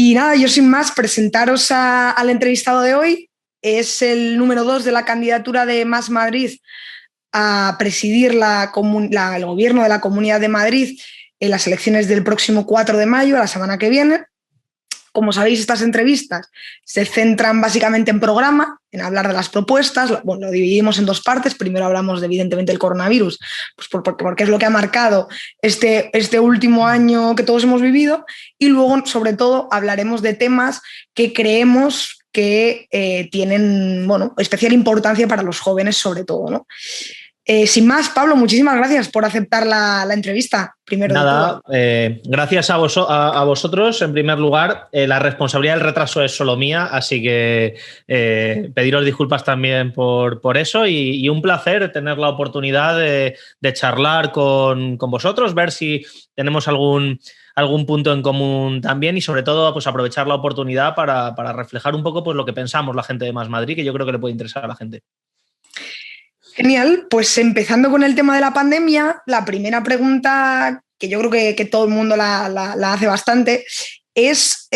Y nada, yo sin más presentaros al entrevistado de hoy. Es el número 2 de la candidatura de Más Madrid a presidir el gobierno de la Comunidad de Madrid en las elecciones del próximo 4 de mayo, la semana que viene. Como sabéis, estas entrevistas se centran básicamente en programa, en hablar de las propuestas. Bueno, lo dividimos en dos partes. Primero hablamos evidentemente del coronavirus, pues porque es lo que ha marcado este último año que todos hemos vivido, y luego, sobre todo, hablaremos de temas que creemos que tienen especial importancia para los jóvenes, sobre todo, ¿no? Sin más, Pablo, muchísimas gracias por aceptar la entrevista. Primero Nada, gracias a vosotros. En primer lugar, la responsabilidad del retraso es solo mía, así que pediros disculpas también por eso y un placer tener la oportunidad de charlar con vosotros, ver si tenemos algún punto en común también y sobre todo pues aprovechar la oportunidad para reflejar un poco pues lo que pensamos la gente de Más Madrid, que yo creo que le puede interesar a la gente. Genial, pues empezando con el tema de la pandemia, la primera pregunta que yo creo que todo el mundo la hace bastante es,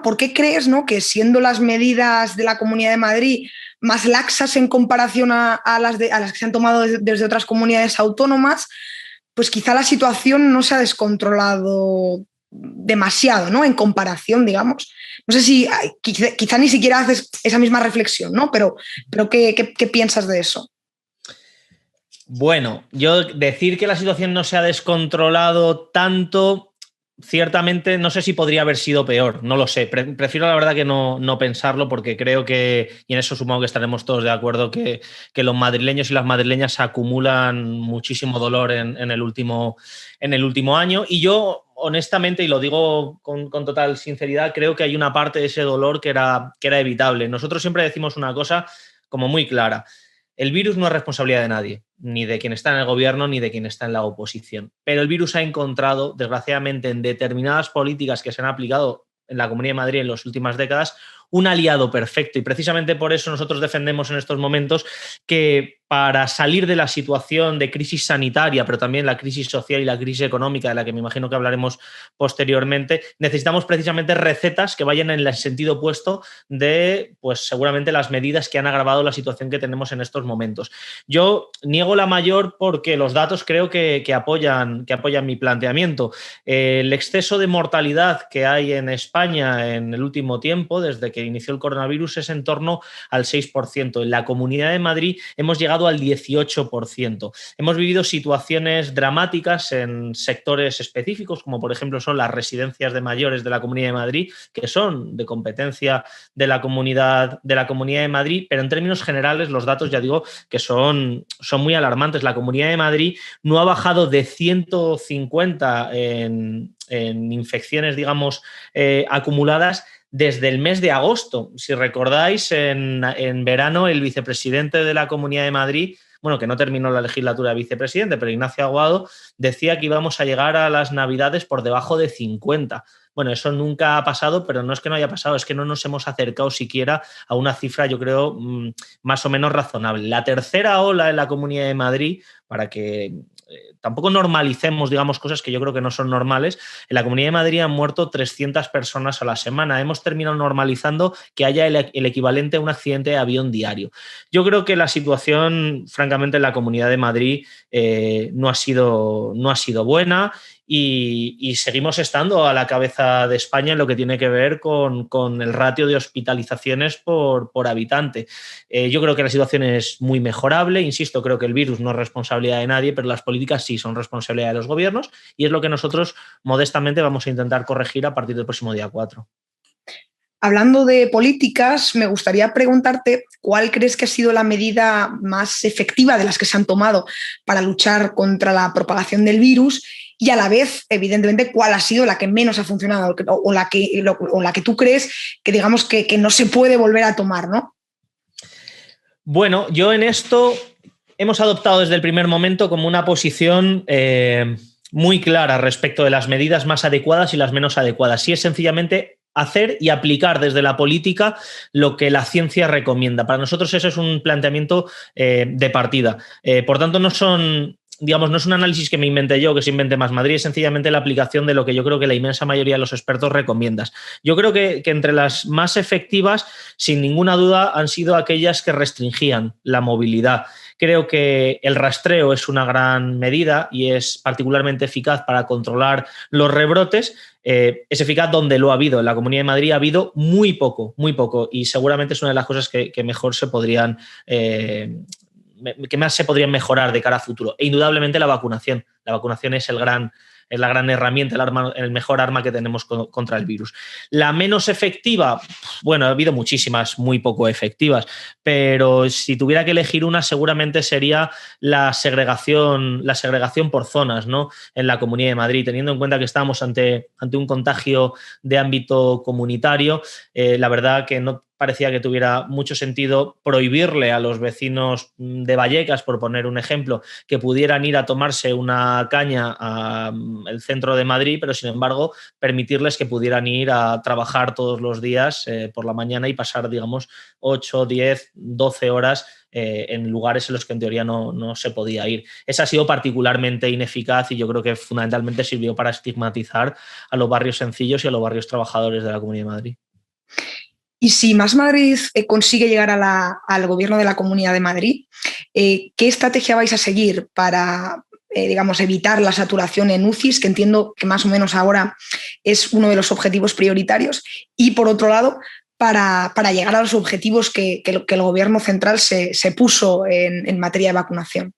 ¿por qué crees, ¿no?, que siendo las medidas de la Comunidad de Madrid más laxas en comparación a las que se han tomado desde otras comunidades autónomas, pues quizá la situación no se ha descontrolado demasiado, ¿no?, en comparación, digamos? No sé si quizá ni siquiera haces esa misma reflexión, ¿no? Pero ¿qué piensas de eso? Bueno, yo decir que la situación no se ha descontrolado tanto, ciertamente no sé si podría haber sido peor, no lo sé. Prefiero la verdad que no pensarlo porque creo que, y en eso supongo que estaremos todos de acuerdo, que los madrileños y las madrileñas acumulan muchísimo dolor en el último año. Y yo, honestamente, y lo digo con total sinceridad, creo que hay una parte de ese dolor que era evitable. Nosotros siempre decimos una cosa como muy clara. El virus no es responsabilidad de nadie, ni de quien está en el gobierno ni de quien está en la oposición. Pero el virus ha encontrado, desgraciadamente, en determinadas políticas que se han aplicado en la Comunidad de Madrid en las últimas décadas, un aliado perfecto. Y precisamente por eso nosotros defendemos en estos momentos que para salir de la situación de crisis sanitaria, pero también la crisis social y la crisis económica, de la que me imagino que hablaremos posteriormente, necesitamos precisamente recetas que vayan en el sentido opuesto de, pues seguramente, las medidas que han agravado la situación que tenemos en estos momentos. Yo niego la mayor porque los datos creo que apoyan mi planteamiento. El exceso de mortalidad que hay en España en el último tiempo, desde que inició el coronavirus, es en torno al 6%. En la Comunidad de Madrid hemos llegado al 18%. Hemos vivido situaciones dramáticas en sectores específicos, como por ejemplo son las residencias de mayores de la Comunidad de Madrid, que son de competencia de la Comunidad de Madrid, pero en términos generales los datos, ya digo, que son muy alarmantes. La Comunidad de Madrid no ha bajado de 150 en infecciones, digamos, acumuladas desde el mes de agosto. Si recordáis, en verano el vicepresidente de la Comunidad de Madrid, que no terminó la legislatura de vicepresidente, pero Ignacio Aguado, decía que íbamos a llegar a las Navidades por debajo de 50. Bueno, eso nunca ha pasado, pero no es que no haya pasado, es que no nos hemos acercado siquiera a una cifra, yo creo, más o menos razonable. La tercera ola en la Comunidad de Madrid, para que tampoco normalicemos, digamos, cosas que yo creo que no son normales, en la Comunidad de Madrid han muerto 300 personas a la semana. Hemos terminado normalizando que haya el equivalente a un accidente de avión diario. Yo creo que la situación, francamente, en la Comunidad de Madrid no ha sido buena. Y seguimos estando a la cabeza de España en lo que tiene que ver con el ratio de hospitalizaciones por habitante. Yo creo que la situación es muy mejorable. Insisto, creo que el virus no es responsabilidad de nadie, pero las políticas sí son responsabilidad de los gobiernos y es lo que nosotros modestamente vamos a intentar corregir a partir del próximo día 4. Hablando de políticas, me gustaría preguntarte cuál crees que ha sido la medida más efectiva de las que se han tomado para luchar contra la propagación del virus y, a la vez, evidentemente, cuál ha sido la que menos ha funcionado o la que tú crees que, digamos, que no se puede volver a tomar, ¿no? Bueno, yo en esto hemos adoptado desde el primer momento como una posición muy clara respecto de las medidas más adecuadas y las menos adecuadas. Sí, es sencillamente hacer y aplicar desde la política lo que la ciencia recomienda. Para nosotros eso es un planteamiento de partida. Por tanto, no son digamos, no es un análisis que me inventé yo, que se invente Más Madrid, es sencillamente la aplicación de lo que yo creo que la inmensa mayoría de los expertos recomiendan. Yo creo que entre las más efectivas, sin ninguna duda, han sido aquellas que restringían la movilidad. Creo que el rastreo es una gran medida y es particularmente eficaz para controlar los rebrotes. Es eficaz donde lo ha habido. En la Comunidad de Madrid ha habido muy poco, y seguramente es una de las cosas que mejor se podrían que más se podrían mejorar de cara a futuro. E indudablemente la vacunación. La vacunación es la gran herramienta, el mejor arma que tenemos contra el virus. La menos efectiva, bueno, ha habido muchísimas muy poco efectivas, pero si tuviera que elegir una, seguramente sería la segregación por zonas, ¿no? En la Comunidad de Madrid, teniendo en cuenta que estamos ante un contagio de ámbito comunitario, la verdad que no parecía que tuviera mucho sentido prohibirle a los vecinos de Vallecas, por poner un ejemplo, que pudieran ir a tomarse una caña al centro de Madrid, pero sin embargo permitirles que pudieran ir a trabajar todos los días por la mañana y pasar, digamos, 8, 10, 12 horas en lugares en los que en teoría no se podía ir. Esa ha sido particularmente ineficaz y yo creo que fundamentalmente sirvió para estigmatizar a los barrios sencillos y a los barrios trabajadores de la Comunidad de Madrid. Y si Más Madrid consigue llegar al gobierno de la Comunidad de Madrid, ¿qué estrategia vais a seguir para, digamos, evitar la saturación en UCIs, que entiendo que más o menos ahora es uno de los objetivos prioritarios? Y por otro lado, para llegar a los objetivos que el gobierno central se puso en materia de vacunación.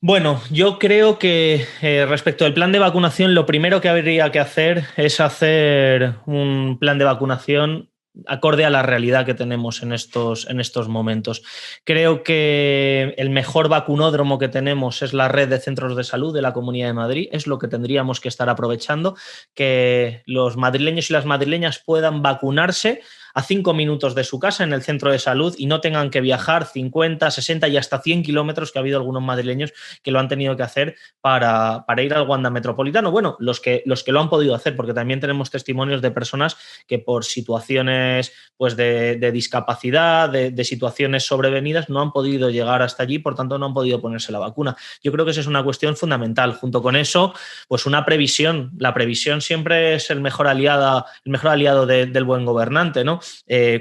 Bueno, yo creo que respecto al plan de vacunación, lo primero que habría que hacer es hacer un plan de vacunación acorde a la realidad que tenemos en estos momentos. Creo que el mejor vacunódromo que tenemos es la red de centros de salud de la Comunidad de Madrid. Es lo que tendríamos que estar aprovechando, que los madrileños y las madrileñas puedan vacunarse a 5 minutos de su casa en el centro de salud y no tengan que viajar 50, 60 y hasta 100 kilómetros, que ha habido algunos madrileños que lo han tenido que hacer para ir al Wanda Metropolitano. Bueno, los que lo han podido hacer, porque también tenemos testimonios de personas que por situaciones pues de discapacidad, de situaciones sobrevenidas, no han podido llegar hasta allí, por tanto no han podido ponerse la vacuna. Yo creo que esa es una cuestión fundamental. Junto con eso, pues una previsión. La previsión siempre es el mejor aliado del buen gobernante, ¿no?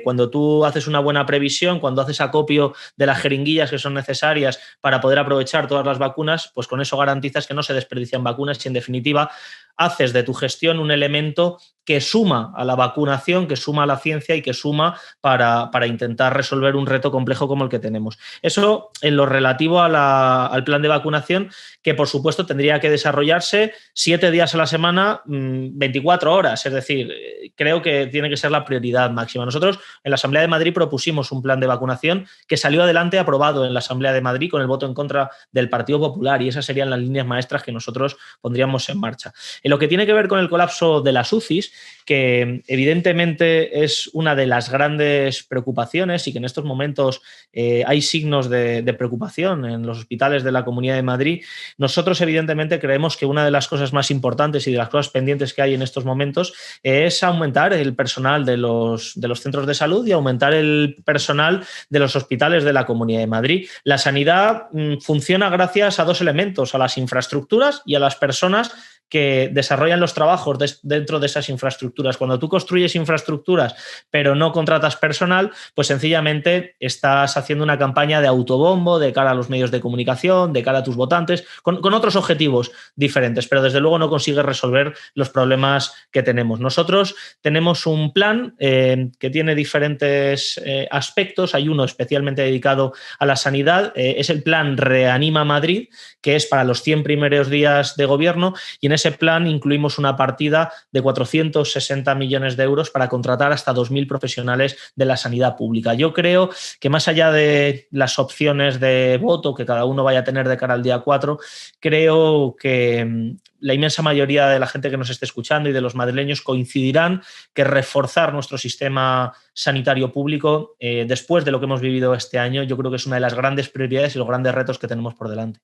Cuando tú haces una buena previsión, cuando haces acopio de las jeringuillas que son necesarias para poder aprovechar todas las vacunas, pues con eso garantizas que no se desperdician vacunas y, en definitiva, haces de tu gestión un elemento que suma a la vacunación, que suma a la ciencia y que suma para intentar resolver un reto complejo como el que tenemos. Eso en lo relativo al plan de vacunación, que por supuesto tendría que desarrollarse 7 días a la semana, 24 horas. Es decir, creo que tiene que ser la prioridad máxima. Nosotros en la Asamblea de Madrid propusimos un plan de vacunación que salió adelante, aprobado en la Asamblea de Madrid con el voto en contra del Partido Popular, y esas serían las líneas maestras que nosotros pondríamos en marcha. En lo que tiene que ver con el colapso de las UCIs, que evidentemente es una de las grandes preocupaciones y que en estos momentos hay signos de preocupación en los hospitales de la Comunidad de Madrid, nosotros evidentemente creemos que una de las cosas más importantes y de las cosas pendientes que hay en estos momentos es aumentar el personal de los centros de salud y aumentar el personal de los hospitales de la Comunidad de Madrid. La sanidad funciona gracias a 2 elementos: a las infraestructuras y a las personas que desarrollan los trabajos dentro de esas infraestructuras. Cuando tú construyes infraestructuras pero no contratas personal, pues sencillamente estás haciendo una campaña de autobombo de cara a los medios de comunicación, de cara a tus votantes, con otros objetivos diferentes, pero desde luego no consigues resolver los problemas que tenemos. Nosotros tenemos un plan que tiene diferentes aspectos. Hay uno especialmente dedicado a la sanidad, es el plan Reanima Madrid, que es para los 100 primeros días de gobierno, y en ese plan incluimos una partida de 460 millones de euros para contratar hasta 2.000 profesionales de la sanidad pública. Yo creo que, más allá de las opciones de voto que cada uno vaya a tener de cara al día 4, creo que la inmensa mayoría de la gente que nos esté escuchando y de los madrileños coincidirán que reforzar nuestro sistema sanitario público después de lo que hemos vivido este año, yo creo que es una de las grandes prioridades y los grandes retos que tenemos por delante.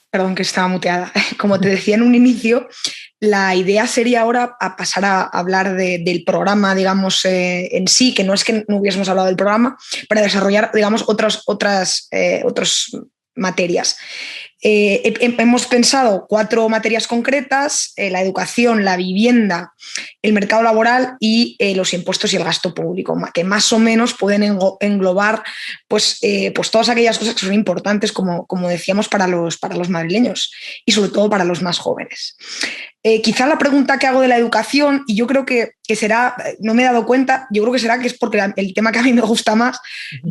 Perdón, que estaba muteada. Como te decía en un inicio, La idea sería ahora pasar a hablar del programa, digamos, en sí, que no es que no hubiésemos hablado del programa, para desarrollar, digamos, otras materias. Hemos pensado 4 materias concretas: la educación, la vivienda, el mercado laboral y los impuestos y el gasto público, que más o menos pueden englobar pues todas aquellas cosas que son importantes, como decíamos, para los madrileños y sobre todo para los más jóvenes. Quizá la pregunta que hago de la educación, y yo creo que será, no me he dado cuenta, yo creo que será que es porque el tema que a mí me gusta más,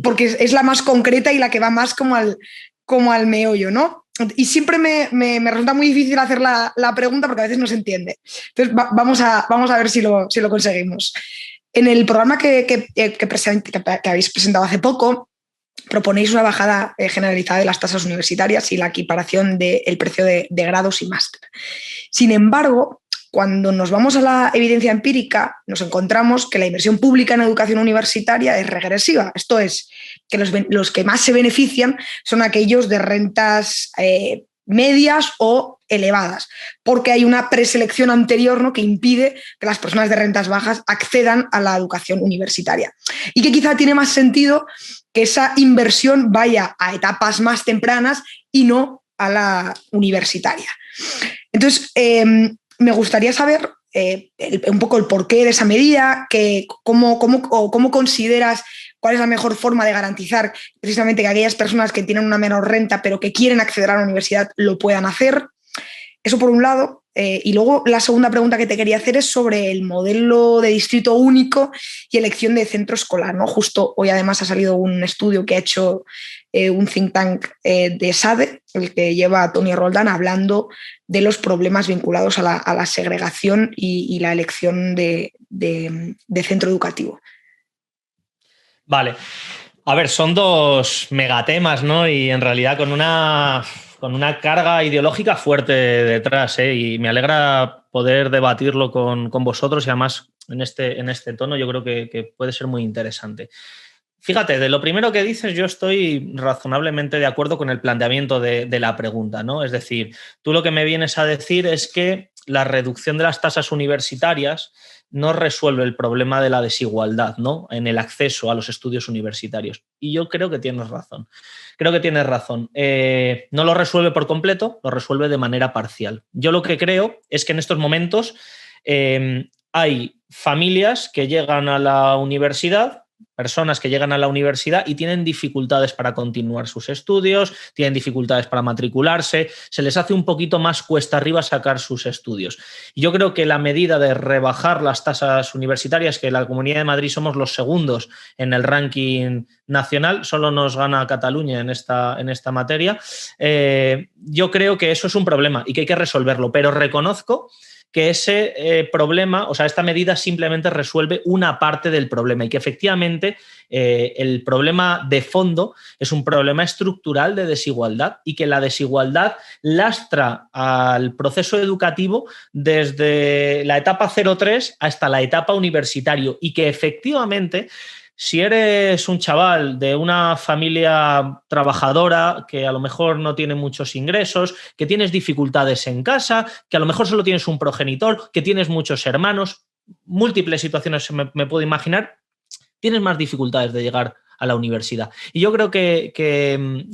porque es la más concreta y la que va más como al meollo, ¿no? Y siempre me resulta muy difícil hacer la pregunta porque a veces no se entiende. Entonces vamos a ver si lo conseguimos. En el programa que habéis presentado hace poco, proponéis una bajada generalizada de las tasas universitarias y la equiparación del precio de grados y máster. Sin embargo, cuando nos vamos a la evidencia empírica, nos encontramos que la inversión pública en educación universitaria es regresiva. Esto es, que los que más se benefician son aquellos de rentas medias o elevadas, porque hay una preselección anterior, ¿no?, que impide que las personas de rentas bajas accedan a la educación universitaria. Y que quizá tiene más sentido que esa inversión vaya a etapas más tempranas y no a la universitaria. Entonces, me gustaría saber un poco el porqué de esa medida, cómo consideras, cuál es la mejor forma de garantizar precisamente que aquellas personas que tienen una menor renta pero que quieren acceder a la universidad lo puedan hacer. Eso por un lado. Y luego la segunda pregunta que te quería hacer es sobre el modelo de distrito único y elección de centro escolar, ¿no? Justo hoy además ha salido un estudio que ha hecho un think tank de SADE, el que lleva a Tony Roldán, hablando de los problemas vinculados a la segregación y la elección de centro educativo. Vale. A ver, son 2 megatemas, ¿no? Y en realidad con una carga ideológica fuerte detrás, ¿eh? Y me alegra poder debatirlo con vosotros, y además en este tono yo creo que puede ser muy interesante. Fíjate, de lo primero que dices, yo estoy razonablemente de acuerdo con el planteamiento de la pregunta, ¿no? Es decir, tú lo que me vienes a decir es que la reducción de las tasas universitarias no resuelve el problema de la desigualdad, ¿no?, en el acceso a los estudios universitarios. Y yo creo que tienes razón. No lo resuelve por completo, lo resuelve de manera parcial. Yo lo que creo es que en estos momentos hay familias que llegan a la universidad, personas que llegan a la universidad y tienen dificultades para continuar sus estudios, tienen dificultades para matricularse, se les hace un poquito más cuesta arriba sacar sus estudios. Y yo creo que la medida de rebajar las tasas universitarias, que la Comunidad de Madrid somos los segundos en el ranking nacional, solo nos gana Cataluña en esta materia, yo creo que eso es un problema y que hay que resolverlo, pero reconozco que ese problema, o sea, esta medida simplemente resuelve una parte del problema y que efectivamente el problema de fondo es un problema estructural de desigualdad y que la desigualdad lastra al proceso educativo desde la etapa 0-3 hasta la etapa universitario y que efectivamente, si eres un chaval de una familia trabajadora que a lo mejor no tiene muchos ingresos, que tienes dificultades en casa, que a lo mejor solo tienes un progenitor, que tienes muchos hermanos, múltiples situaciones me puedo imaginar, tienes más dificultades de llegar a la universidad. Y yo creo que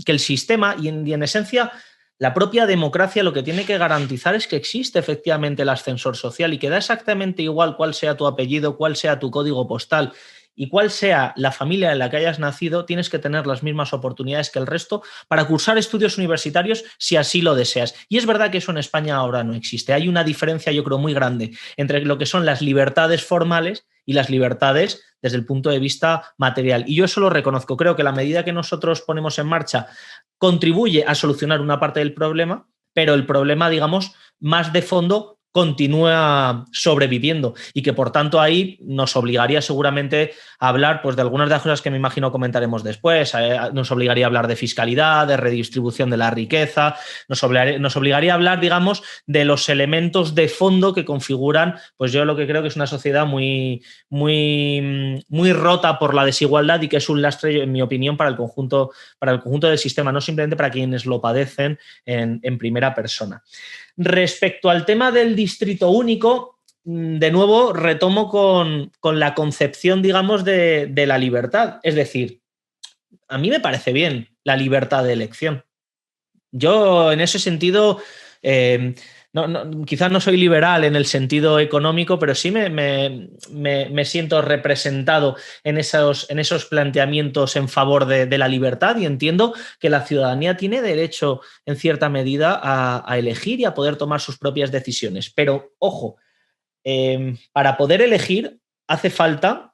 el sistema y en esencia la propia democracia lo que tiene que garantizar es que existe efectivamente el ascensor social y que da exactamente igual cuál sea tu apellido, cuál sea tu código postal y cuál sea la familia en la que hayas nacido, tienes que tener las mismas oportunidades que el resto para cursar estudios universitarios si así lo deseas. Y es verdad que eso en España ahora no existe. Hay una diferencia, yo creo, muy grande entre lo que son las libertades formales y las libertades desde el punto de vista material. Y yo eso lo reconozco. Creo que la medida que nosotros ponemos en marcha contribuye a solucionar una parte del problema, pero el problema, digamos, más de fondo continúa sobreviviendo y que por tanto ahí nos obligaría seguramente a hablar pues de algunas de las cosas que me imagino comentaremos después, nos obligaría a hablar de fiscalidad, de redistribución de la riqueza, nos obligaría a hablar, digamos, de los elementos de fondo que configuran, pues yo lo que creo que es una sociedad muy rota por la desigualdad y que es un lastre, en mi opinión, para el conjunto del sistema, no simplemente para quienes lo padecen en primera persona. Respecto al tema del distrito único, de nuevo retomo con la concepción, digamos, de la libertad. Es decir, a mí me parece bien la libertad de elección. Yo, en ese sentido, quizás no soy liberal en el sentido económico, pero sí me siento representado en esos planteamientos en favor de la libertad, y entiendo que la ciudadanía tiene derecho, en cierta medida, a elegir y a poder tomar sus propias decisiones. Pero, ojo, para poder elegir hace falta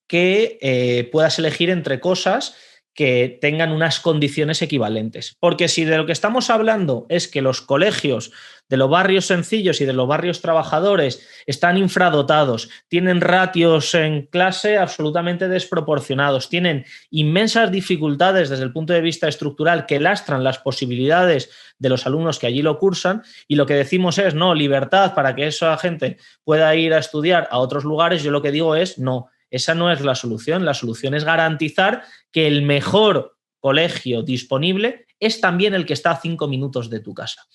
que puedas elegir entre cosas que tengan unas condiciones equivalentes. Porque si de lo que estamos hablando es que los colegios de los barrios sencillos y de los barrios trabajadores están infradotados, tienen ratios en clase absolutamente desproporcionados, tienen inmensas dificultades desde el punto de vista estructural que lastran las posibilidades de los alumnos que allí lo cursan, y lo que decimos es no, libertad para que esa gente pueda ir a estudiar a otros lugares, yo lo que digo es no. Esa no es la solución. La solución es garantizar que el mejor colegio disponible es también el que está a 5 minutos de tu casa.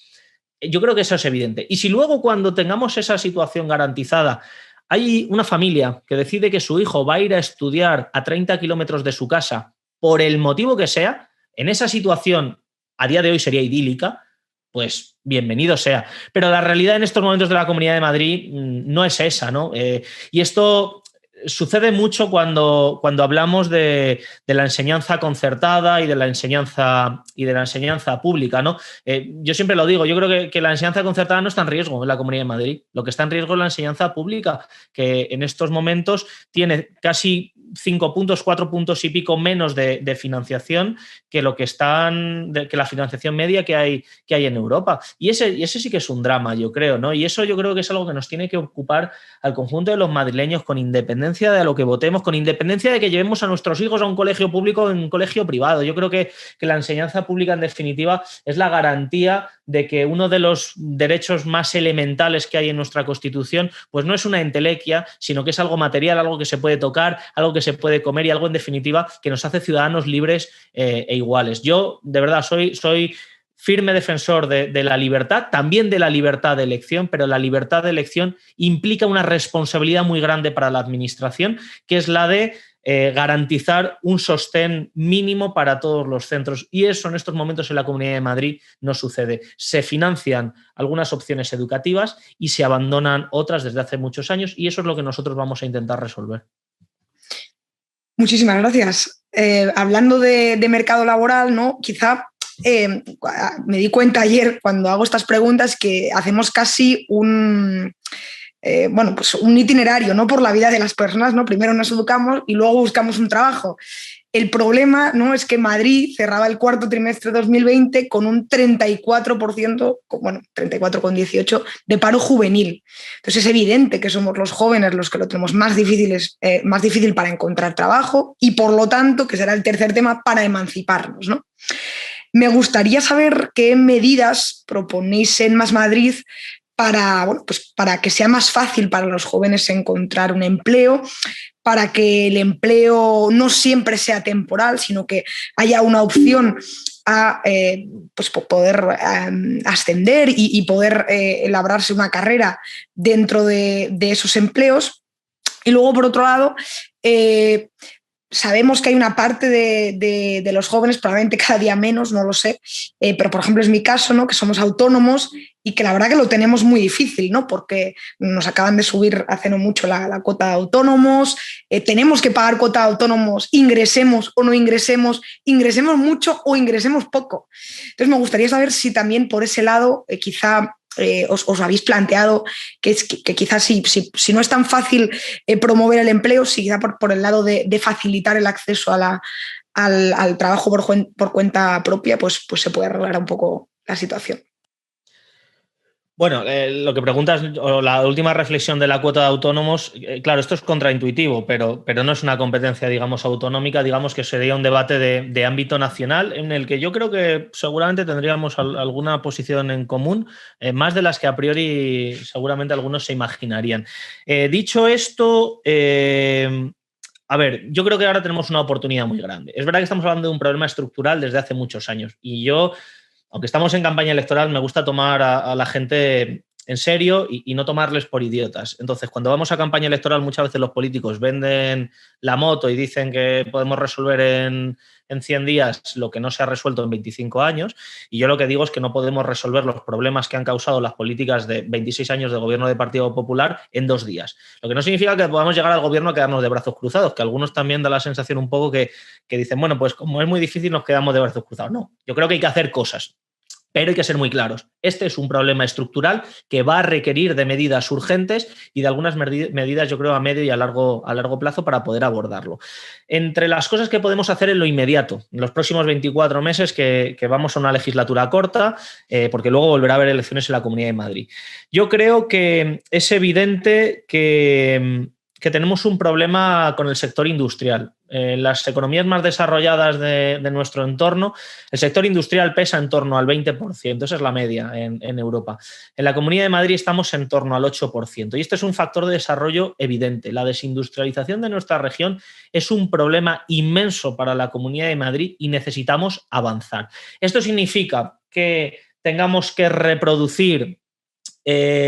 Yo creo que eso es evidente. Y si luego, cuando tengamos esa situación garantizada, hay una familia que decide que su hijo va a ir a estudiar a 30 kilómetros de su casa, por el motivo que sea, en esa situación, a día de hoy sería idílica, pues bienvenido sea. Pero la realidad en estos momentos de la Comunidad de Madrid no es esa, ¿no? Y esto sucede mucho cuando hablamos de la enseñanza concertada y de la enseñanza pública, ¿no? Yo siempre lo digo, yo creo que la enseñanza concertada no está en riesgo en la Comunidad de Madrid. Lo que está en riesgo es la enseñanza pública, que en estos momentos tiene casi 5 puntos, 4 puntos y pico menos de financiación que lo que que la financiación media que hay en Europa. Y ese sí que es un drama, yo creo, ¿no? Y eso yo creo que es algo que nos tiene que ocupar al conjunto de los madrileños, con independencia de lo que votemos, con independencia de que llevemos a nuestros hijos a un colegio público o en un colegio privado. Yo creo que la enseñanza pública, en definitiva, es la garantía de que uno de los derechos más elementales que hay en nuestra Constitución, pues no es una entelequia, sino que es algo material, algo que se puede tocar, algo que se puede comer y algo, en definitiva, que nos hace ciudadanos libres e iguales. Yo, de verdad, soy firme defensor de la libertad, también de la libertad de elección, pero la libertad de elección implica una responsabilidad muy grande para la administración, que es la de garantizar un sostén mínimo para todos los centros. Y eso en estos momentos en la Comunidad de Madrid no sucede. Se financian algunas opciones educativas y se abandonan otras desde hace muchos años, y eso es lo que nosotros vamos a intentar resolver. Muchísimas gracias. Hablando de mercado laboral, ¿no? Quizá me di cuenta ayer, cuando hago estas preguntas, que hacemos casi un itinerario, ¿no?, por la vida de las personas, ¿no? Primero nos educamos y luego buscamos un trabajo. El problema, ¿no?, es que Madrid cerraba el cuarto trimestre de 2020 con un 34%, 34,18% de paro juvenil. Entonces es evidente que somos los jóvenes los que lo tenemos más difícil para encontrar trabajo, y por lo tanto, que será el tercer tema, para emanciparnos, ¿no? Me gustaría saber qué medidas proponéis en Más Madrid para que sea más fácil para los jóvenes encontrar un empleo, para que el empleo no siempre sea temporal, sino que haya una opción a poder ascender y poder labrarse una carrera dentro de esos empleos. Y luego, por otro lado, sabemos que hay una parte de los jóvenes, probablemente cada día menos, no lo sé, pero por ejemplo es mi caso, ¿no?, que somos autónomos y que la verdad que lo tenemos muy difícil, ¿no?, porque nos acaban de subir hace no mucho la cuota de autónomos, tenemos que pagar cuota de autónomos, ingresemos o no ingresemos mucho o ingresemos poco. Entonces me gustaría saber si también por ese lado quizá os habéis planteado que quizás si no es tan fácil promover el empleo, si quizá por el lado de facilitar el acceso al trabajo por cuenta propia, pues se puede arreglar un poco la situación. Bueno, lo que preguntas, o la última reflexión de la cuota de autónomos, claro, esto es contraintuitivo, pero no es una competencia, digamos, autonómica, digamos que sería un debate de ámbito nacional, en el que yo creo que seguramente tendríamos alguna posición en común, más de las que a priori seguramente algunos se imaginarían. Dicho esto, a ver, yo creo que ahora tenemos una oportunidad muy grande. Es verdad que estamos hablando de un problema estructural desde hace muchos años, y yo aunque estamos en campaña electoral, me gusta tomar a la gente en serio y no tomarles por idiotas. Entonces, cuando vamos a campaña electoral, muchas veces los políticos venden la moto y dicen que podemos resolver en 100 días lo que no se ha resuelto en 25 años. Y yo lo que digo es que no podemos resolver los problemas que han causado las políticas de 26 años de gobierno del Partido Popular en 2 días. Lo que no significa que podamos llegar al gobierno a quedarnos de brazos cruzados, que algunos también da la sensación un poco que dicen, bueno, pues como es muy difícil nos quedamos de brazos cruzados. No, yo creo que hay que hacer cosas. Pero hay que ser muy claros. Este es un problema estructural que va a requerir de medidas urgentes y de algunas medidas, yo creo, a medio y a largo plazo para poder abordarlo. Entre las cosas que podemos hacer en lo inmediato, en los próximos 24 meses, que vamos a una legislatura corta, porque luego volverá a haber elecciones en la Comunidad de Madrid. Yo creo que es evidente que tenemos un problema con el sector industrial. En las economías más desarrolladas de nuestro entorno, el sector industrial pesa en torno al 20%, esa es la media en Europa. En la Comunidad de Madrid estamos en torno al 8%, y este es un factor de desarrollo evidente. La desindustrialización de nuestra región es un problema inmenso para la Comunidad de Madrid y necesitamos avanzar. Esto significa que tengamos que reproducir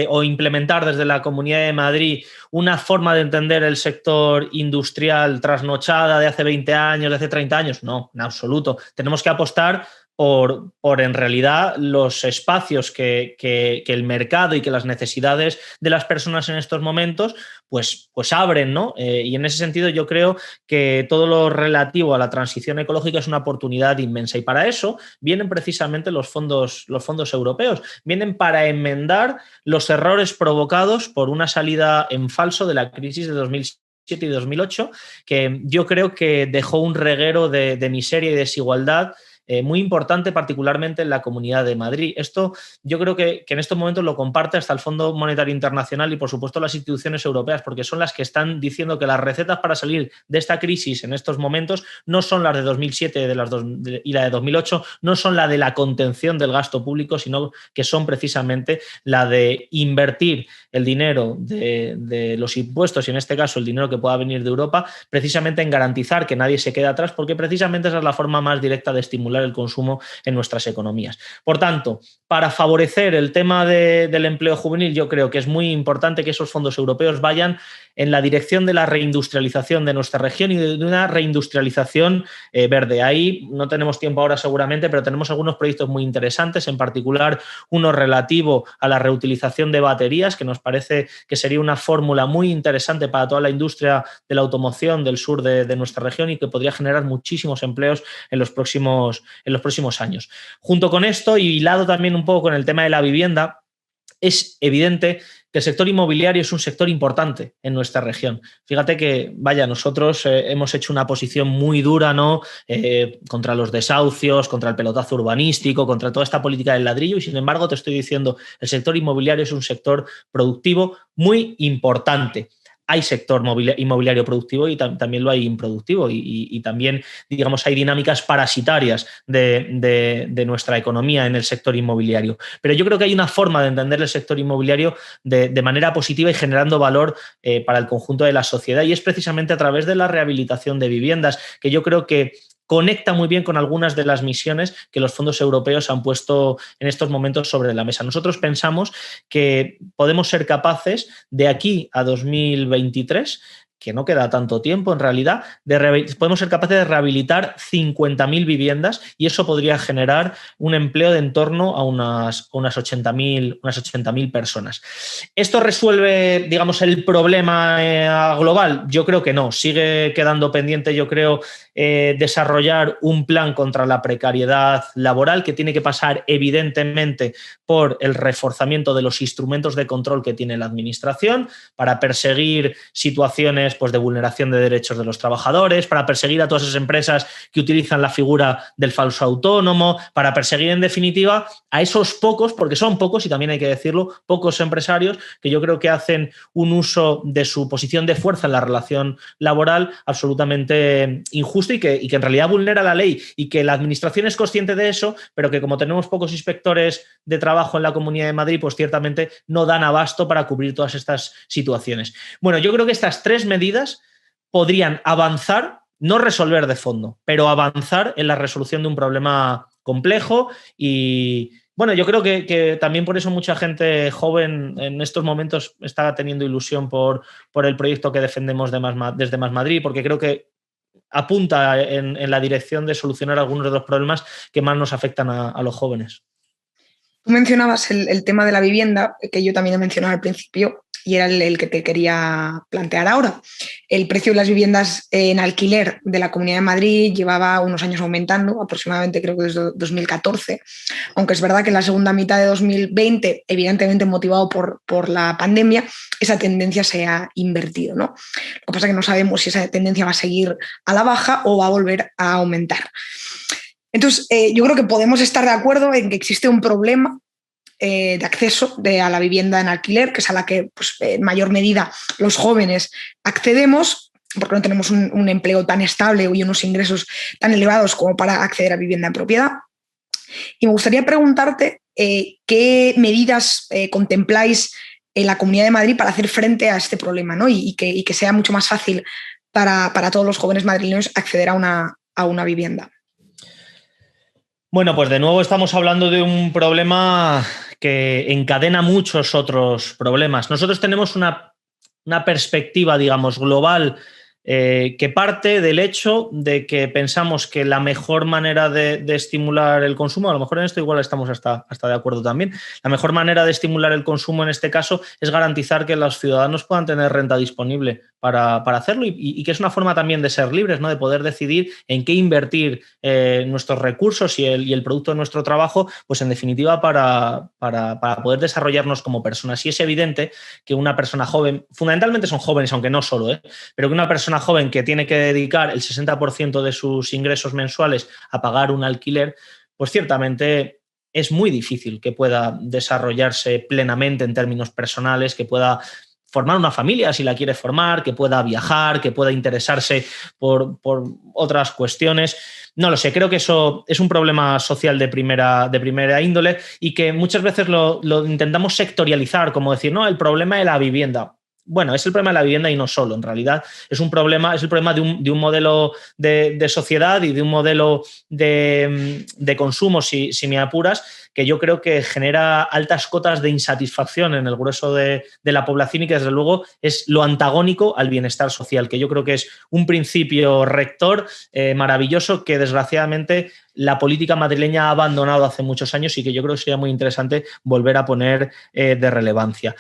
o implementar desde la Comunidad de Madrid una forma de entender el sector industrial trasnochada de hace 20 años, de hace 30 años. No, en absoluto. Tenemos que apostar por en realidad los espacios que el mercado y que las necesidades de las personas en estos momentos pues abren, ¿no? Y en ese sentido yo creo que todo lo relativo a la transición ecológica es una oportunidad inmensa, y para eso vienen precisamente los fondos europeos, vienen para enmendar los errores provocados por una salida en falso de la crisis de 2007 y 2008, que yo creo que dejó un reguero de miseria y desigualdad muy importante, particularmente en la Comunidad de Madrid. Esto yo creo que en estos momentos lo comparte hasta el Fondo Monetario Internacional y, por supuesto, las instituciones europeas, porque son las que están diciendo que las recetas para salir de esta crisis en estos momentos no son las de 2007 y la de 2008, no son la de la contención del gasto público, sino que son precisamente la de invertir el dinero de los impuestos, y en este caso el dinero que pueda venir de Europa, precisamente en garantizar que nadie se quede atrás, porque precisamente esa es la forma más directa de estimular el consumo en nuestras economías. Por tanto, para favorecer el tema del empleo juvenil, yo creo que es muy importante que esos fondos europeos vayan en la dirección de la reindustrialización de nuestra región y de una reindustrialización verde. Ahí no tenemos tiempo ahora seguramente, pero tenemos algunos proyectos muy interesantes, en particular uno relativo a la reutilización de baterías, que nos parece que sería una fórmula muy interesante para toda la industria de la automoción del sur de nuestra región y que podría generar muchísimos empleos en los próximos años. Junto con esto, y hilado también un poco con el tema de la vivienda, es evidente que el sector inmobiliario es un sector importante en nuestra región. Fíjate que, nosotros hemos hecho una posición muy dura, ¿no? Contra los desahucios, contra el pelotazo urbanístico, contra toda esta política del ladrillo, y sin embargo te estoy diciendo, el sector inmobiliario es un sector productivo muy importante. Hay sector inmobiliario productivo y también lo hay improductivo, y también, digamos, hay dinámicas parasitarias de nuestra economía en el sector inmobiliario. Pero yo creo que hay una forma de entender el sector inmobiliario de manera positiva y generando valor para el conjunto de la sociedad, y es precisamente a través de la rehabilitación de viviendas, que yo creo que conecta muy bien con algunas de las misiones que los fondos europeos han puesto en estos momentos sobre la mesa. Nosotros pensamos que podemos ser capaces de aquí a 2023, que no queda tanto tiempo en realidad, podemos ser capaces de rehabilitar 50.000 viviendas, y eso podría generar un empleo de en torno a unas 80.000 personas. ¿Esto resuelve, digamos, el problema global? Yo creo que no. Sigue quedando pendiente, yo creo, desarrollar un plan contra la precariedad laboral, que tiene que pasar evidentemente por el reforzamiento de los instrumentos de control que tiene la administración para perseguir situaciones de vulneración de derechos de los trabajadores, para perseguir a todas esas empresas que utilizan la figura del falso autónomo, para perseguir en definitiva a esos pocos, porque son pocos y también hay que decirlo, pocos empresarios que yo creo que hacen un uso de su posición de fuerza en la relación laboral absolutamente injusto y que en realidad vulnera la ley, y que la administración es consciente de eso, pero que como tenemos pocos inspectores de trabajo en la Comunidad de Madrid, pues ciertamente no dan abasto para cubrir todas estas situaciones. Bueno, yo creo que estas tres medidas podrían avanzar, no resolver de fondo, pero avanzar en la resolución de un problema complejo y bueno, yo creo que también por eso mucha gente joven en estos momentos está teniendo ilusión por el proyecto que defendemos desde Más Madrid, porque creo que apunta en la dirección de solucionar algunos de los problemas que más nos afectan a los jóvenes. Tú mencionabas el tema de la vivienda, que yo también he mencionado al principio, y era el que te quería plantear ahora. El precio de las viviendas en alquiler de la Comunidad de Madrid llevaba unos años aumentando, aproximadamente creo que desde 2014, aunque es verdad que en la segunda mitad de 2020, evidentemente motivado por la pandemia, esa tendencia se ha invertido, ¿no? Lo que pasa es que no sabemos si esa tendencia va a seguir a la baja o va a volver a aumentar. Entonces, yo creo que podemos estar de acuerdo en que existe un problema de acceso a la vivienda en alquiler, que es a la que pues, en mayor medida los jóvenes accedemos, porque no tenemos un empleo tan estable y unos ingresos tan elevados como para acceder a vivienda en propiedad. Y me gustaría preguntarte qué medidas contempláis en la Comunidad de Madrid para hacer frente a este problema, ¿no? y que sea mucho más fácil para todos los jóvenes madrileños acceder a una vivienda. Bueno, pues de nuevo estamos hablando de un problema que encadena muchos otros problemas. Nosotros tenemos una perspectiva, digamos, global que parte del hecho de que pensamos que la mejor manera de estimular el consumo, a lo mejor en esto igual estamos hasta de acuerdo también, la mejor manera de estimular el consumo en este caso es garantizar que los ciudadanos puedan tener renta disponible para hacerlo y que es una forma también de ser libres, ¿no? De poder decidir en qué invertir nuestros recursos y el producto de nuestro trabajo, pues en definitiva para poder desarrollarnos como personas. Y es evidente que una persona joven, fundamentalmente son jóvenes, aunque no solo, pero que una persona joven que tiene que dedicar el 60% de sus ingresos mensuales a pagar un alquiler, pues ciertamente es muy difícil que pueda desarrollarse plenamente en términos personales, que pueda formar una familia si la quiere formar, que pueda viajar, que pueda interesarse por otras cuestiones. No lo sé, creo que eso es un problema social de primera índole y que muchas veces lo intentamos sectorializar, como decir, no, el problema de la vivienda. Bueno, es el problema de la vivienda y no solo, en realidad es el problema de un modelo de sociedad y de un modelo de consumo, si me apuras, que yo creo que genera altas cotas de insatisfacción en el grueso de la población y que desde luego es lo antagónico al bienestar social, que yo creo que es un principio rector maravilloso que desgraciadamente la política madrileña ha abandonado hace muchos años y que yo creo que sería muy interesante volver a poner de relevancia.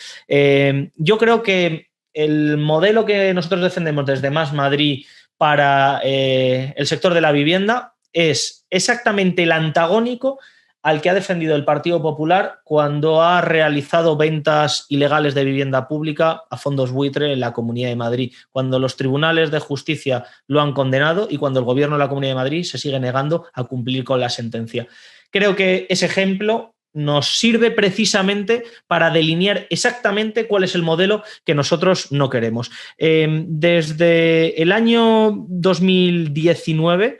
Yo creo que el modelo que nosotros defendemos desde Más Madrid para el sector de la vivienda es exactamente el antagónico al que ha defendido el Partido Popular cuando ha realizado ventas ilegales de vivienda pública a fondos buitre en la Comunidad de Madrid, cuando los tribunales de justicia lo han condenado y cuando el Gobierno de la Comunidad de Madrid se sigue negando a cumplir con la sentencia. Creo que ese ejemplo nos sirve precisamente para delinear exactamente cuál es el modelo que nosotros no queremos. Desde el año 2019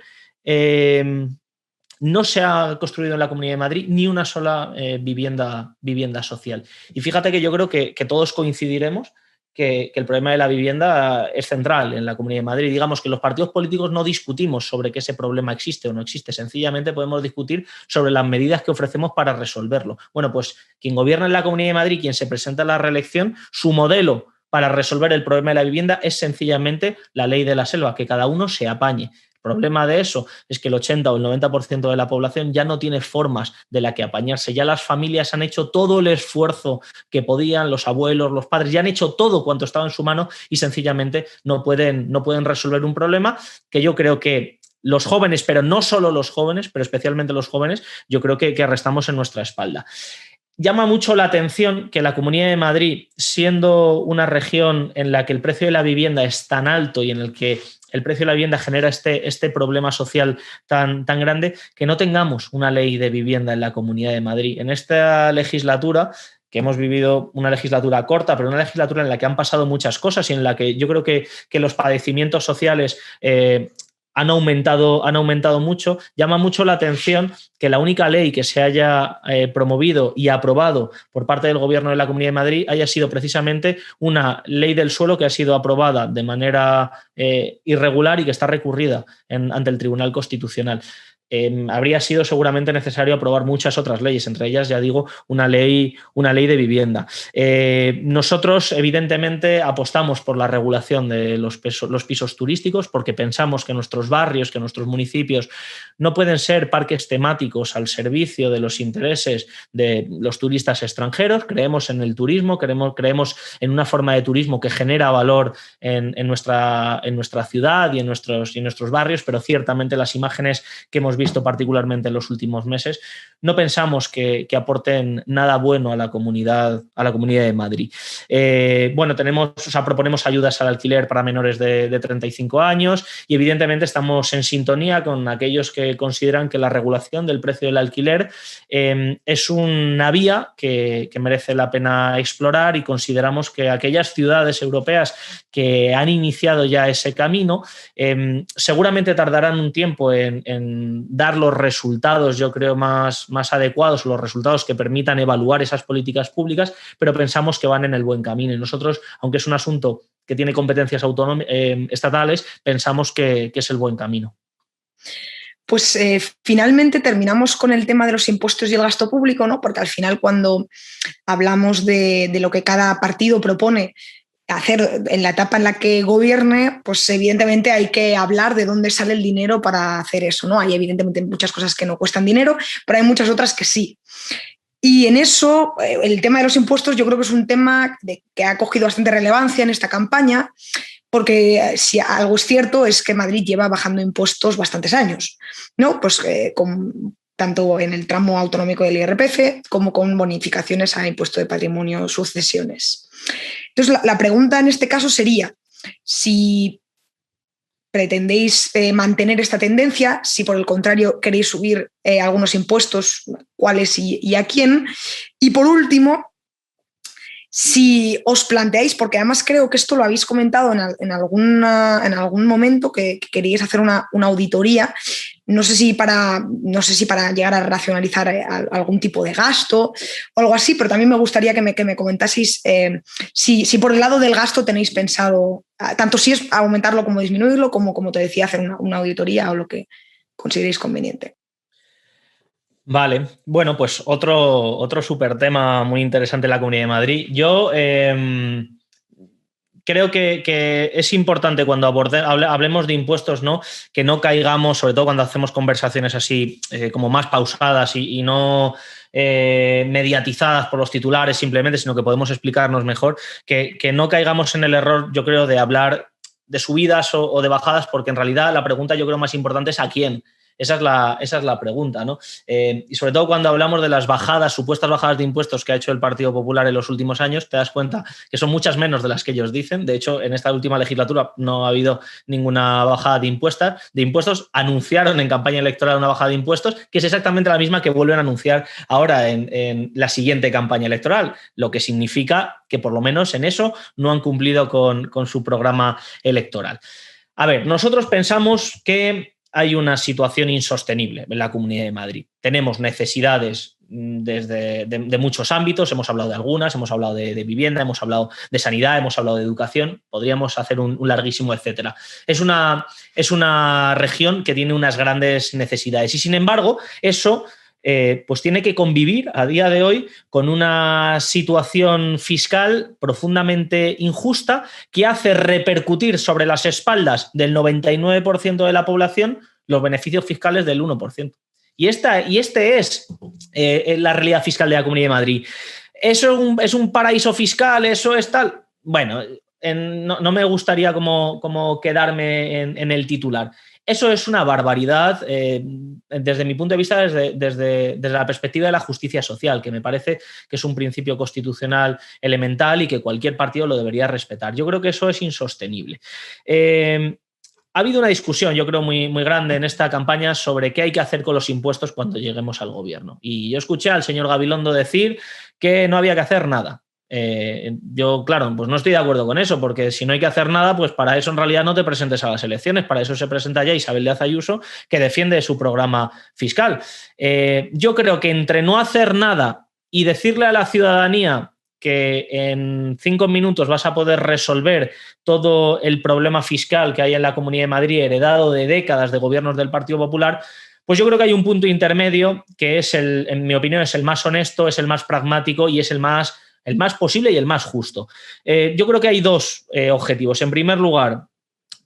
no se ha construido en la Comunidad de Madrid ni una sola vivienda social. Y fíjate que yo creo que todos coincidiremos que el problema de la vivienda es central en la Comunidad de Madrid. Digamos que los partidos políticos no discutimos sobre que ese problema existe o no existe. Sencillamente podemos discutir sobre las medidas que ofrecemos para resolverlo. Bueno, pues quien gobierna en la Comunidad de Madrid, quien se presenta a la reelección, su modelo para resolver el problema de la vivienda es sencillamente la ley de la selva, que cada uno se apañe. El problema de eso es que el 80 o el 90% de la población ya no tiene formas de la que apañarse. Ya las familias han hecho todo el esfuerzo que podían, los abuelos, los padres, ya han hecho todo cuanto estaba en su mano y sencillamente no pueden resolver un problema que yo creo que los jóvenes, pero no solo los jóvenes, pero especialmente los jóvenes, yo creo que arrastramos en nuestra espalda. Llama mucho la atención que la Comunidad de Madrid, siendo una región en la que el precio de la vivienda es tan alto y en el que el precio de la vivienda genera este problema social tan grande, que no tengamos una ley de vivienda en la Comunidad de Madrid. En esta legislatura, que hemos vivido una legislatura corta, pero una legislatura en la que han pasado muchas cosas y en la que yo creo que los padecimientos sociales han aumentado mucho, llama mucho la atención que la única ley que se haya promovido y aprobado por parte del Gobierno de la Comunidad de Madrid haya sido precisamente una ley del suelo que ha sido aprobada de manera irregular y que está recurrida ante el Tribunal Constitucional. habría sido seguramente necesario aprobar muchas otras leyes, entre ellas, ya digo, una ley de vivienda. Nosotros, evidentemente, apostamos por la regulación de los pisos turísticos porque pensamos que nuestros barrios, que nuestros municipios no pueden ser parques temáticos al servicio de los intereses de los turistas extranjeros. Creemos en el turismo, creemos en una forma de turismo que genera valor en nuestra ciudad y en nuestros barrios, pero ciertamente las imágenes que hemos visto particularmente en los últimos meses no pensamos que aporten nada bueno a la comunidad de Madrid. Proponemos ayudas al alquiler para menores de 35 años y evidentemente estamos en sintonía con aquellos que consideran que la regulación del precio del alquiler es una vía que merece la pena explorar, y consideramos que aquellas ciudades europeas que han iniciado ya ese camino seguramente tardarán un tiempo en dar los resultados, yo creo, más adecuados, los resultados que permitan evaluar esas políticas públicas, pero pensamos que van en el buen camino. Y nosotros, aunque es un asunto que tiene competencias estatales, pensamos que es el buen camino. Pues finalmente terminamos con el tema de los impuestos y el gasto público, ¿no? Porque al final, cuando hablamos de lo que cada partido propone hacer en la etapa en la que gobierne, pues evidentemente hay que hablar de dónde sale el dinero para hacer eso, ¿no? Hay evidentemente muchas cosas que no cuestan dinero, pero hay muchas otras que sí. Y en eso, el tema de los impuestos yo creo que es un tema que ha cogido bastante relevancia en esta campaña, porque si algo es cierto es que Madrid lleva bajando impuestos bastantes años, ¿no? Pues tanto en el tramo autonómico del IRPF como con bonificaciones a impuesto de patrimonio, sucesiones. Entonces, la pregunta en este caso sería si pretendéis mantener esta tendencia, si por el contrario queréis subir algunos impuestos, cuáles y a quién. Y por último, si os planteáis, porque además creo que esto lo habéis comentado en algún momento, que queríais hacer una auditoría, no sé si para llegar a racionalizar algún tipo de gasto o algo así, pero también me gustaría que me comentaseis si por el lado del gasto tenéis pensado, tanto si es aumentarlo como disminuirlo, como te decía, hacer una auditoría o lo que consideréis conveniente. Vale, bueno, pues otro súper tema muy interesante en la Comunidad de Madrid. Yo creo que es importante cuando hablemos de impuestos, ¿no? Que no caigamos, sobre todo cuando hacemos conversaciones así como más pausadas y no mediatizadas por los titulares simplemente, sino que podemos explicarnos mejor, que no caigamos en el error, yo creo, de hablar de subidas o de bajadas, porque en realidad la pregunta yo creo más importante es ¿a quién? Esa es la pregunta, ¿no? Y sobre todo cuando hablamos de las supuestas bajadas de impuestos que ha hecho el Partido Popular en los últimos años, te das cuenta que son muchas menos de las que ellos dicen. De hecho, en esta última legislatura no ha habido ninguna bajada de impuestos. Anunciaron en campaña electoral una bajada de impuestos, que es exactamente la misma que vuelven a anunciar ahora en la siguiente campaña electoral, lo que significa que por lo menos en eso no han cumplido con su programa electoral. A ver, nosotros pensamos que hay una situación insostenible en la Comunidad de Madrid. Tenemos necesidades de muchos ámbitos, hemos hablado de algunas, hemos hablado de vivienda, hemos hablado de sanidad, hemos hablado de educación, podríamos hacer un larguísimo etcétera. Es una región que tiene unas grandes necesidades y, sin embargo, eso pues tiene que convivir a día de hoy con una situación fiscal profundamente injusta que hace repercutir sobre las espaldas del 99% de la población los beneficios fiscales del 1%. Y este es la realidad fiscal de la Comunidad de Madrid. ¿Eso es un paraíso fiscal? ¿Eso es tal? Bueno, no me gustaría como quedarme en el titular. Eso es una barbaridad desde mi punto de vista, desde la perspectiva de la justicia social, que me parece que es un principio constitucional elemental y que cualquier partido lo debería respetar. Yo creo que eso es insostenible. Ha habido una discusión, yo creo, muy, muy grande en esta campaña sobre qué hay que hacer con los impuestos cuando lleguemos al gobierno. Y yo escuché al señor Gabilondo decir que no había que hacer nada. Yo, claro, pues no estoy de acuerdo con eso, porque si no hay que hacer nada, pues para eso en realidad no te presentes a las elecciones, para eso se presenta ya Isabel Díaz Ayuso, que defiende su programa fiscal. Yo creo que entre no hacer nada y decirle a la ciudadanía que en 5 minutos vas a poder resolver todo el problema fiscal que hay en la Comunidad de Madrid, heredado de décadas de gobiernos del Partido Popular, Pues yo creo que hay un punto intermedio que es en mi opinión, es el más honesto, es el más pragmático y es el más posible y el más justo. Yo creo que hay dos objetivos. En primer lugar,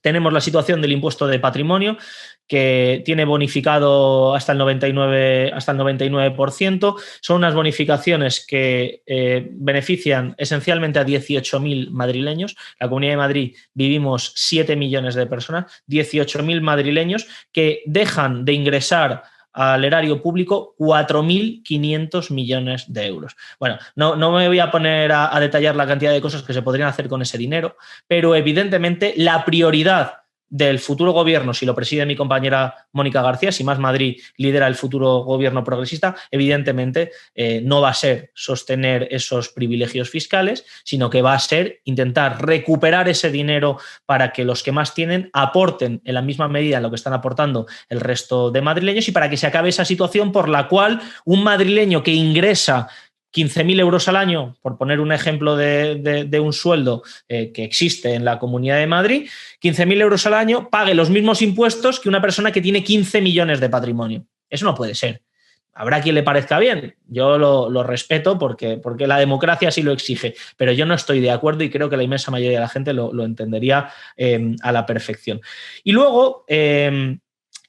tenemos la situación del impuesto de patrimonio, que tiene bonificado hasta el 99%. Son unas bonificaciones que benefician esencialmente a 18.000 madrileños. La Comunidad de Madrid vivimos 7 millones de personas, 18.000 madrileños que dejan de ingresar al erario público 4.500 millones de euros. Bueno, no me voy a poner a detallar la cantidad de cosas que se podrían hacer con ese dinero, pero evidentemente la prioridad del futuro gobierno, si lo preside mi compañera Mónica García, si Más Madrid lidera el futuro gobierno progresista, evidentemente no va a ser sostener esos privilegios fiscales, sino que va a ser intentar recuperar ese dinero para que los que más tienen aporten en la misma medida en lo que están aportando el resto de madrileños y para que se acabe esa situación por la cual un madrileño que ingresa 15.000 euros al año, por poner un ejemplo de un sueldo que existe en la Comunidad de Madrid, 15.000 euros al año, pague los mismos impuestos que una persona que tiene 15 millones de patrimonio. Eso no puede ser. Habrá quien le parezca bien, yo lo respeto porque la democracia sí lo exige, pero yo no estoy de acuerdo y creo que la inmensa mayoría de la gente lo entendería a la perfección. Y luego...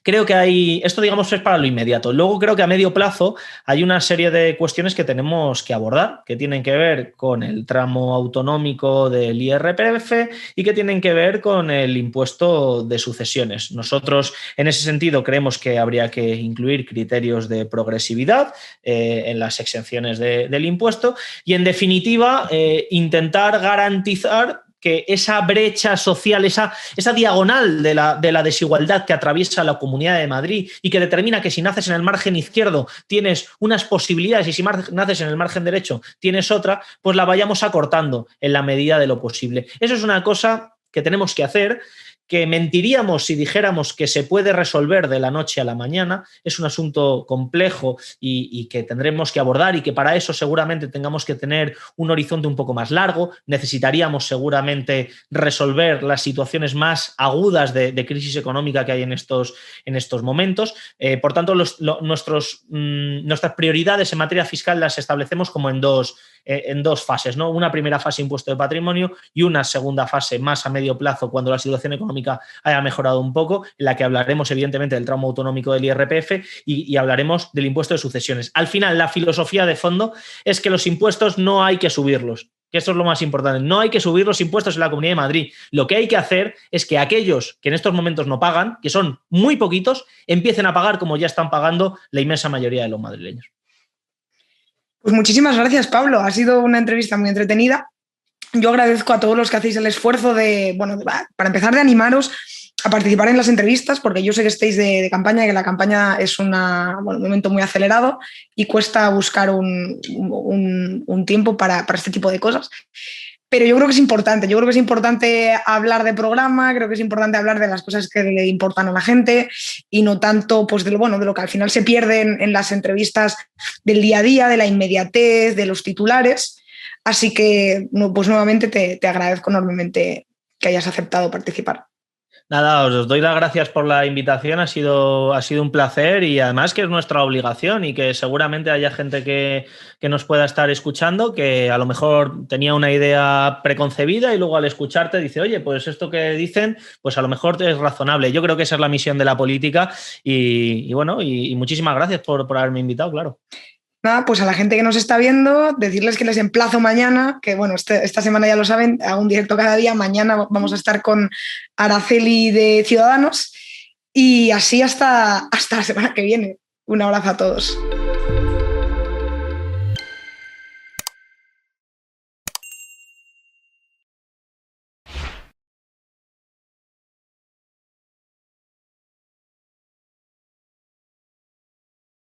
creo que esto digamos es para lo inmediato. Luego creo que a medio plazo hay una serie de cuestiones que tenemos que abordar, que tienen que ver con el tramo autonómico del IRPF y que tienen que ver con el impuesto de sucesiones. Nosotros en ese sentido creemos que habría que incluir criterios de progresividad en las exenciones del impuesto y en definitiva intentar garantizar que esa brecha social, esa diagonal de la desigualdad que atraviesa la Comunidad de Madrid y que determina que si naces en el margen izquierdo tienes unas posibilidades y si naces en el margen derecho tienes otra, pues la vayamos acortando en la medida de lo posible. Eso es una cosa que tenemos que hacer, que mentiríamos si dijéramos que se puede resolver de la noche a la mañana. Es un asunto complejo y que tendremos que abordar y que para eso seguramente tengamos que tener un horizonte un poco más largo. Necesitaríamos seguramente resolver las situaciones más agudas de crisis económica que hay en estos momentos. Por tanto, nuestras prioridades en materia fiscal las establecemos como en dos fases, ¿no? Una primera fase impuesto de patrimonio y una segunda fase más a medio plazo cuando la situación económica haya mejorado un poco, en la que hablaremos evidentemente del tramo autonómico del IRPF y hablaremos del impuesto de sucesiones. Al final, la filosofía de fondo es que los impuestos no hay que subirlos, que eso es lo más importante. No hay que subir los impuestos en la Comunidad de Madrid. Lo que hay que hacer es que aquellos que en estos momentos no pagan, que son muy poquitos, empiecen a pagar como ya están pagando la inmensa mayoría de los madrileños. Pues muchísimas gracias, Pablo. Ha sido una entrevista muy entretenida. Yo agradezco a todos los que hacéis el esfuerzo para empezar, de animaros a participar en las entrevistas, porque yo sé que estáis de campaña y que la campaña es un momento muy acelerado y cuesta buscar un tiempo para este tipo de cosas. Pero yo creo que es importante. Yo creo que es importante hablar de programa, creo que es importante hablar de las cosas que le importan a la gente y no tanto pues, de lo que al final se pierde en las entrevistas del día a día, de la inmediatez, de los titulares. Así que, pues nuevamente te agradezco enormemente que hayas aceptado participar. Nada, os doy las gracias por la invitación, ha sido un placer y además que es nuestra obligación y que seguramente haya gente que nos pueda estar escuchando que a lo mejor tenía una idea preconcebida y luego al escucharte dice, oye, pues esto que dicen, pues a lo mejor es razonable. Yo creo que esa es la misión de la política y muchísimas gracias por haberme invitado, claro. Nada, pues a la gente que nos está viendo, decirles que les emplazo mañana, que bueno, esta semana ya lo saben, hago un directo cada día, mañana vamos a estar con Araceli de Ciudadanos y así hasta la semana que viene. Un abrazo a todos.